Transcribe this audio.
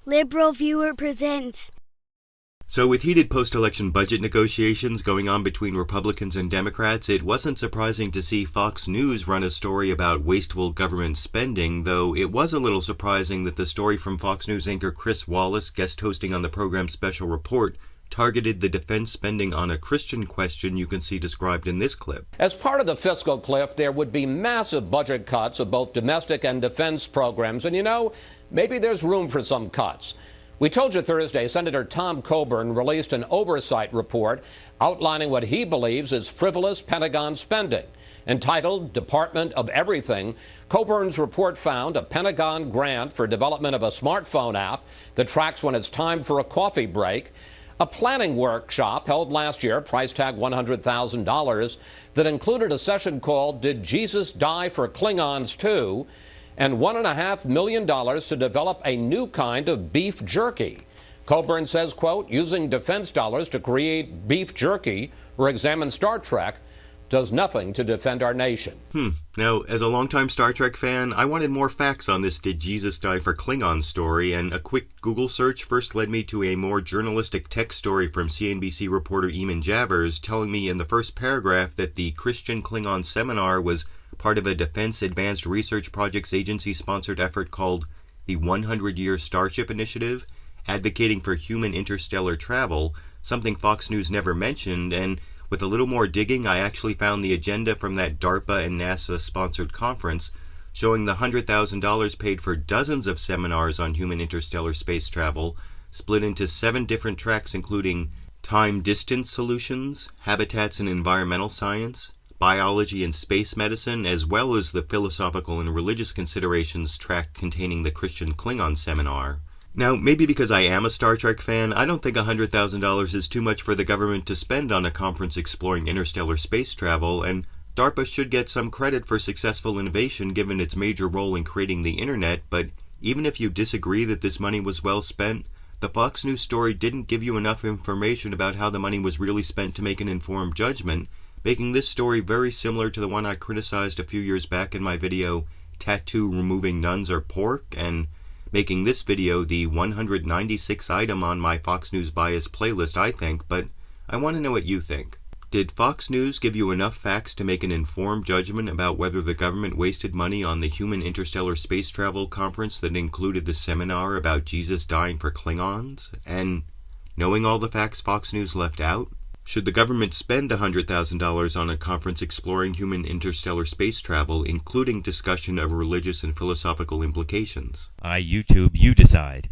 Liberal Viewer presents. So with heated post-election budget negotiations going on between Republicans and Democrats, it wasn't surprising to see Fox News run a story about wasteful government spending, though it was a little surprising that the story from Fox News anchor Chris Wallace, guest hosting on the program's Special Report, targeted the defense spending on a Christian question you can see described in this clip. As part of the fiscal cliff, there would be massive budget cuts of both domestic and defense programs, and maybe there's room for some cuts. We told you Thursday Senator Tom Coburn released an oversight report outlining what he believes is frivolous Pentagon spending. Entitled Department of Everything, Coburn's report found a Pentagon grant for development of a smartphone app that tracks when it's time for a coffee break, a planning workshop held last year, price tag $100,000, that included a session called Did Jesus Die for Klingons Too?, and $1.5 million to develop a new kind of beef jerky. Coburn says, quote, using defense dollars to create beef jerky or examine Star Trek does nothing to defend our nation. Now, as a longtime Star Trek fan, I wanted more facts on this Did Jesus Die for Klingons story, and a quick Google search first led me to a more journalistic text story from CNBC reporter Eamon Javers telling me in the first paragraph that the Christian Klingon seminar was part of a Defense Advanced Research Projects Agency-sponsored effort called the 100-Year Starship Initiative, advocating for human interstellar travel, something Fox News never mentioned, and with a little more digging, I actually found the agenda from that DARPA and NASA-sponsored conference, showing the $100,000 paid for dozens of seminars on human interstellar space travel, split into 7 different tracks including time-distance solutions, habitats and environmental science, biology and space medicine, as well as the philosophical and religious considerations track containing the Christian Klingon seminar. Now, maybe because I am a Star Trek fan, I don't think $100,000 is too much for the government to spend on a conference exploring interstellar space travel, and DARPA should get some credit for successful innovation given its major role in creating the internet, but even if you disagree that this money was well spent, the Fox News story didn't give you enough information about how the money was really spent to make an informed judgment, making this story very similar to the one I criticized a few years back in my video, Tattoo Removing Nuns Are Pork, and making this video the 196th item on my Fox News bias playlist, I think, but I want to know what you think. Did Fox News give you enough facts to make an informed judgment about whether the government wasted money on the Human Interstellar Space Travel Conference that included the seminar about Jesus dying for Klingons? And knowing all the facts Fox News left out, should the government spend $100,000 on a conference exploring human interstellar space travel, including discussion of religious and philosophical implications? YouTube, you decide.